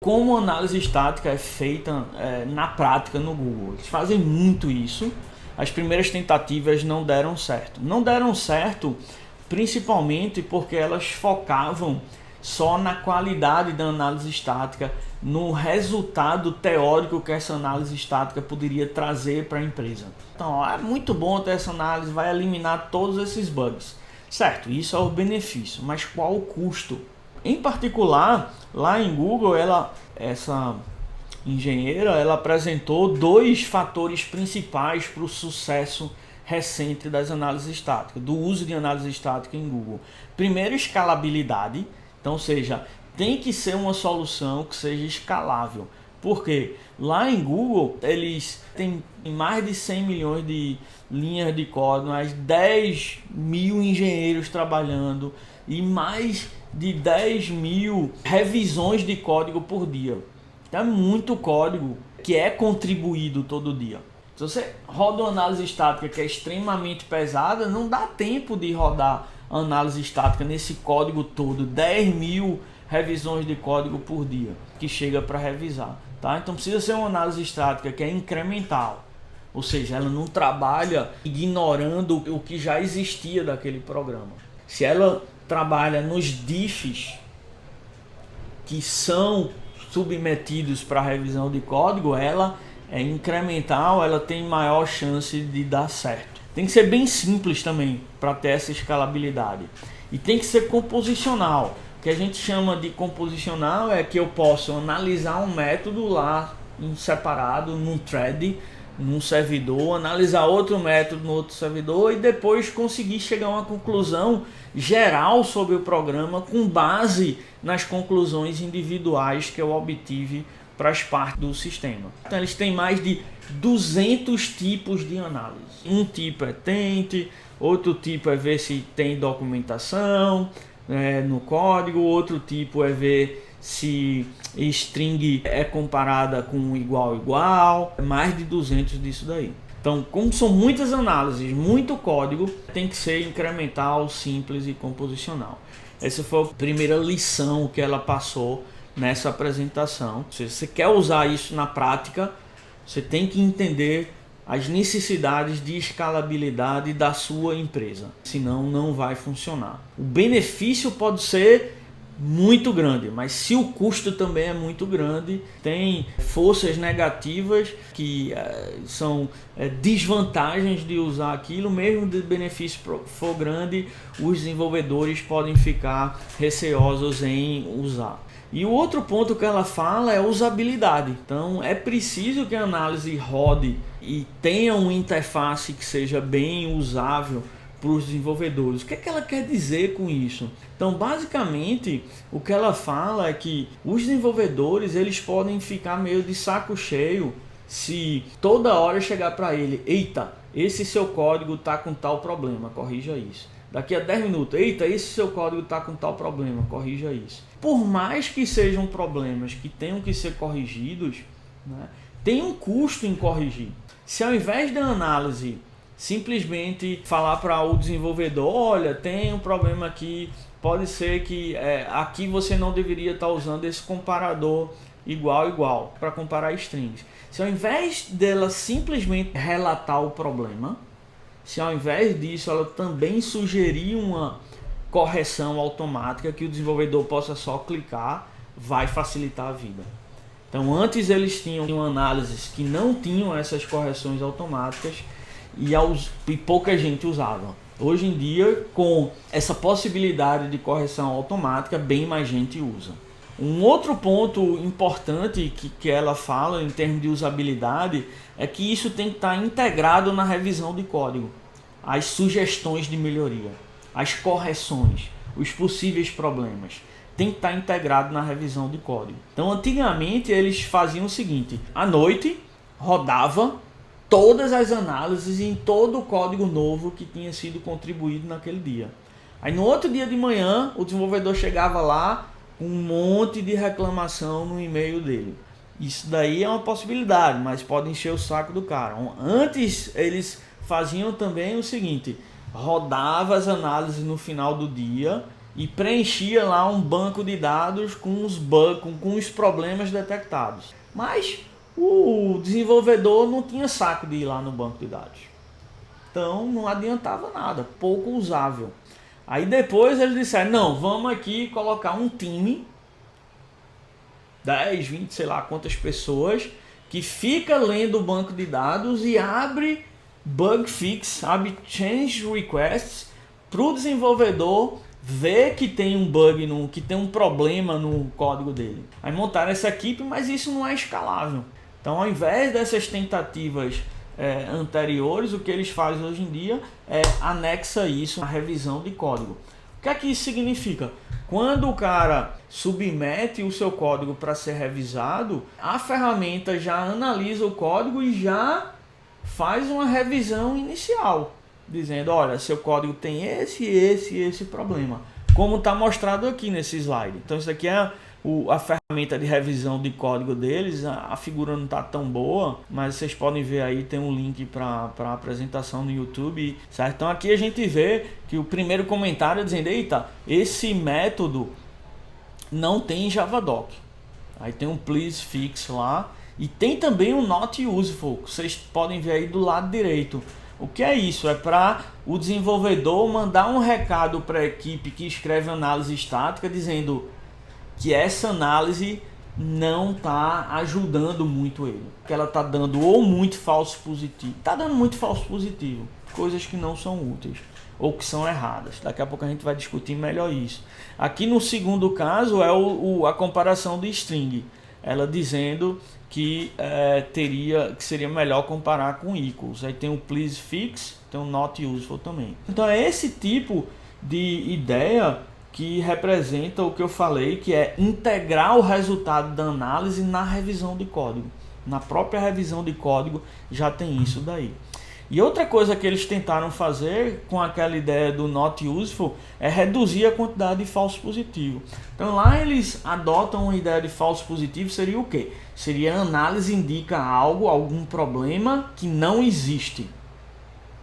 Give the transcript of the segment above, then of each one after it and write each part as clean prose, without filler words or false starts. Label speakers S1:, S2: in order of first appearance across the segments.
S1: como a análise estática é feita na prática no Google. Eles fazem muito isso. As primeiras tentativas não deram certo. Não deram certo principalmente porque elas focavam só na qualidade da análise estática, no resultado teórico que essa análise estática poderia trazer para a empresa. Então, é muito bom ter essa análise, vai eliminar todos esses bugs. Certo, isso é o benefício, mas qual o custo? Em particular, lá em Google, essa engenheira, ela apresentou 2 fatores principais para o sucesso recente das análises estáticas, do uso de análise estática em Google. Primeiro, escalabilidade, então, ou seja, tem que ser uma solução que seja escalável. Porque lá em Google, eles têm mais de 100 milhões de linhas de código, mais 10 mil engenheiros trabalhando e mais de 10 mil revisões de código por dia. Então é muito código que é contribuído todo dia. Se você roda uma análise estática que é extremamente pesada, não dá tempo de rodar a análise estática nesse código todo, 10 mil revisões de código por dia que chega para revisar. Tá? Então precisa ser uma análise estática que é incremental, ou seja, ela não trabalha ignorando o que já existia daquele programa. Se ela trabalha nos diffs que são submetidos para revisão de código, ela é incremental, ela tem maior chance de dar certo. Tem que ser bem simples também para ter essa escalabilidade. E tem que ser composicional. O que a gente chama de composicional é que eu posso analisar um método lá em separado, num thread, num servidor, analisar outro método no outro servidor e depois conseguir chegar a uma conclusão geral sobre o programa com base nas conclusões individuais que eu obtive para as partes do sistema. Então eles têm mais de 200 tipos de análise. Um tipo é tente, outro tipo é ver se tem documentação no código, outro tipo é ver se string é comparada com igual, mais de 200 disso daí. Então, como são muitas análises, muito código, tem que ser incremental, simples e composicional. Essa foi a primeira lição que ela passou nessa apresentação. Se você quer usar isso na prática, você tem que entender as necessidades de escalabilidade da sua empresa, senão não vai funcionar. O benefício pode ser muito grande, mas se o custo também é muito grande, tem forças negativas que são desvantagens de usar aquilo, mesmo de benefício for grande, os desenvolvedores podem ficar receosos em usar. E o outro ponto que ela fala é usabilidade. Então é preciso que a análise rode e tenha uma interface que seja bem usável para os desenvolvedores. O que é que ela quer dizer com isso? Então basicamente o que ela fala é que os desenvolvedores eles podem ficar meio de saco cheio se toda hora chegar para ele: eita, esse seu código está com tal problema, corrija isso. Daqui a 10 minutos, eita, esse seu código está com tal problema, corrija isso. Por mais que sejam problemas que tenham que ser corrigidos, né, tem um custo em corrigir. Se ao invés da análise simplesmente falar para o desenvolvedor: olha, tem um problema aqui, pode ser que aqui você não deveria estar usando esse comparador igual para comparar strings. Se ao invés dela simplesmente relatar o problema, se ao invés disso ela também sugerir uma correção automática que o desenvolvedor possa só clicar, vai facilitar a vida. Então antes eles tinham análises que não tinham essas correções automáticas e pouca gente usava. Hoje em dia, com essa possibilidade de correção automática, bem mais gente usa. Um outro ponto importante que ela fala em termos de usabilidade é que isso tem que estar integrado na revisão de código. As sugestões de melhoria, as correções, os possíveis problemas, tem que estar integrado na revisão de código. Então antigamente eles faziam o seguinte: à noite rodava todas as análises em todo o código novo que tinha sido contribuído naquele dia. Aí no outro dia de manhã o desenvolvedor chegava lá com um monte de reclamação no e-mail dele. Isso daí é uma possibilidade, mas pode encher o saco do cara. Antes eles faziam também o seguinte: rodava as análises no final do dia e preenchia lá um banco de dados com os bugs, com os problemas detectados. Mas o desenvolvedor não tinha saco de ir lá no banco de dados. Então não adiantava nada, pouco usável. Aí depois eles disseram, não, vamos aqui colocar um time, 10, 20, sei lá quantas pessoas, que fica lendo o banco de dados e abre bug fix, abre change requests para o desenvolvedor ver que tem um bug, que tem um problema no código dele. Aí montaram essa equipe, mas isso não é escalável. Então, ao invés dessas tentativas anteriores, o que eles fazem hoje em dia é anexa isso à revisão de código. O que é que isso significa? Quando o cara submete o seu código para ser revisado, a ferramenta já analisa o código e já faz uma revisão inicial, dizendo, olha, seu código tem esse problema, como está mostrado aqui nesse slide. Então isso aqui é a ferramenta de revisão de código deles. A figura não está tão boa, mas vocês podem ver aí, tem um link para a apresentação no YouTube, certo? Então aqui a gente vê que o primeiro comentário é dizendo, eita, esse método não tem Javadoc. Aí tem um please fix lá, e tem também um not useful, que vocês podem ver aí do lado direito. O que é isso? É para o desenvolvedor mandar um recado para a equipe que escreve análise estática dizendo que essa análise não está ajudando muito ele, que ela está dando ou muito falso positivo, está dando muito falso positivo, coisas que não são úteis ou que são erradas. Daqui a pouco a gente vai discutir melhor isso. Aqui no segundo caso é a comparação de string, ela dizendo que seria melhor comparar com equals. Aí tem o please fix, tem o not useful também. Então é esse tipo de ideia que representa o que eu falei, que é integrar o resultado da análise na revisão de código. Na própria revisão de código já tem isso daí. E outra coisa que eles tentaram fazer com aquela ideia do not useful é reduzir a quantidade de falso positivo. Então lá eles adotam uma ideia de falso positivo, seria o quê? Seria a análise indica algum problema que não existe.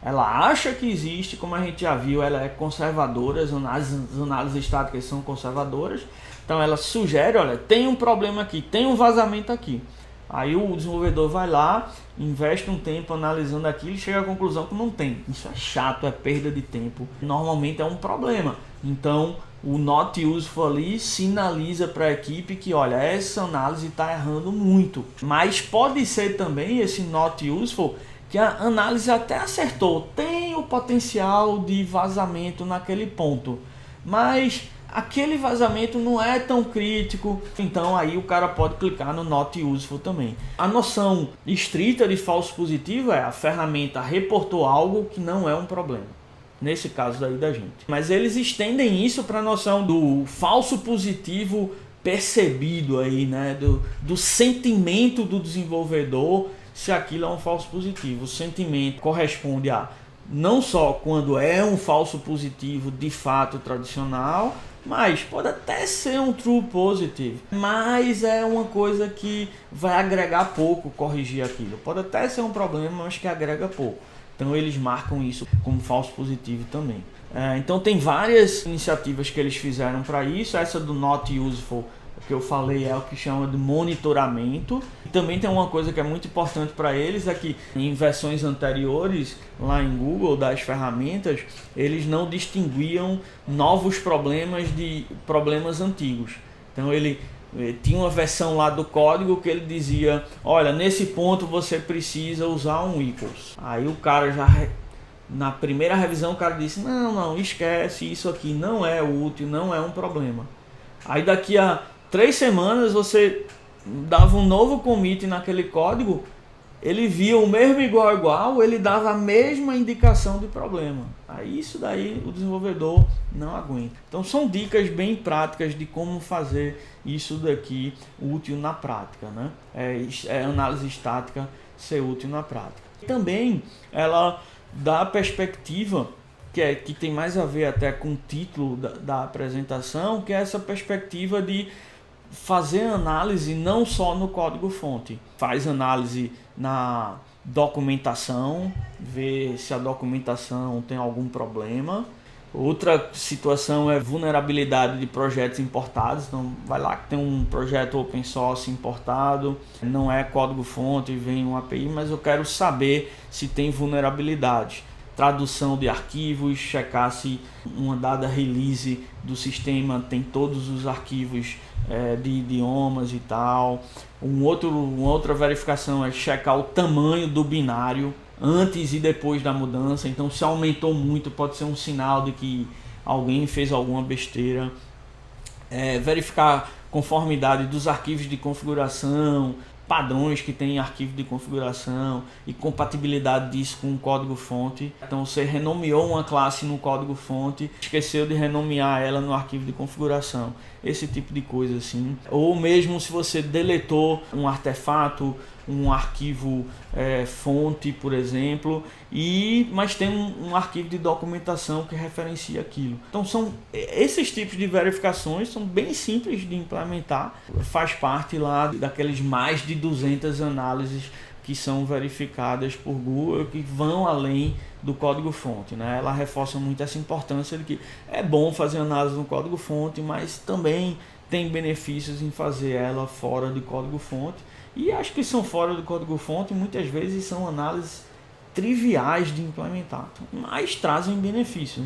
S1: Ela acha que existe, como a gente já viu, ela é conservadora, as análises estáticas são conservadoras. Então ela sugere, olha, tem um problema aqui, tem um vazamento aqui. Aí o desenvolvedor vai lá, investe um tempo analisando aquilo e chega à conclusão que não tem. Isso é chato, é perda de tempo. Normalmente é um problema. Então o not useful ali sinaliza para a equipe que, olha, essa análise está errando muito. Mas pode ser também esse not useful que a análise até acertou, tem o potencial de vazamento naquele ponto, mas aquele vazamento não é tão crítico, então aí o cara pode clicar no not useful também. A noção estrita de falso positivo é a ferramenta reportou algo que não é um problema, nesse caso daí da gente. Mas eles estendem isso para a noção do falso positivo percebido aí, né, do sentimento do desenvolvedor, se aquilo é um falso positivo. O sentimento corresponde a não só quando é um falso positivo de fato tradicional, mas pode até ser um true positive, mas é uma coisa que vai agregar pouco corrigir aquilo. Pode até ser um problema, mas que agrega pouco. Então eles marcam isso como falso positivo também. Então tem várias iniciativas que eles fizeram para isso. Essa do not useful que eu falei é o que chama de monitoramento. E também tem uma coisa que é muito importante para eles, é que em versões anteriores lá em Google das ferramentas, eles não distinguiam novos problemas de problemas antigos. Então ele tinha uma versão lá do código que ele dizia, olha, nesse ponto você precisa usar um equals. Aí o cara já na primeira revisão o cara disse, não, esquece, isso aqui não é útil, não é um problema. Aí daqui a 3 semanas você dava um novo commit naquele código, ele via o mesmo igual, ele dava a mesma indicação de problema. Aí isso daí o desenvolvedor não aguenta. Então são dicas bem práticas de como fazer isso daqui útil na prática, né? Análise estática ser útil na prática. Também ela dá a perspectiva que tem mais a ver até com o título da apresentação, que é essa perspectiva de fazer análise não só no código-fonte. Faz análise na documentação, ver se a documentação tem algum problema, Outra situação é vulnerabilidade de projetos importados. Então, vai lá que tem um projeto open source importado, não é código-fonte, vem um API, mas eu quero saber se tem vulnerabilidade. Tradução de arquivos, checar se uma dada release do sistema tem todos os arquivos de idiomas e tal. Uma outra verificação é checar o tamanho do binário antes e depois da mudança. Então, se aumentou muito, pode ser um sinal de que alguém fez alguma besteira. Verificar conformidade dos arquivos de configuração, padrões que tem em arquivo de configuração e compatibilidade disso com o código-fonte. Então, você renomeou uma classe no código-fonte, esqueceu de renomear ela no arquivo de configuração. Esse tipo de coisa assim. Ou mesmo se você deletou um artefato, um arquivo fonte, por exemplo, mas tem um arquivo de documentação que referencia aquilo. Então, esses tipos de verificações são bem simples de implementar. Faz parte lá daqueles mais de 200 análises que são verificadas por Google, que vão além do código-fonte, né? Ela reforça muito essa importância de que é bom fazer análise no código-fonte, mas também tem benefícios em fazer ela fora de código-fonte. E acho que são fora do código-fonte, muitas vezes são análises triviais de implementar, mas trazem benefícios.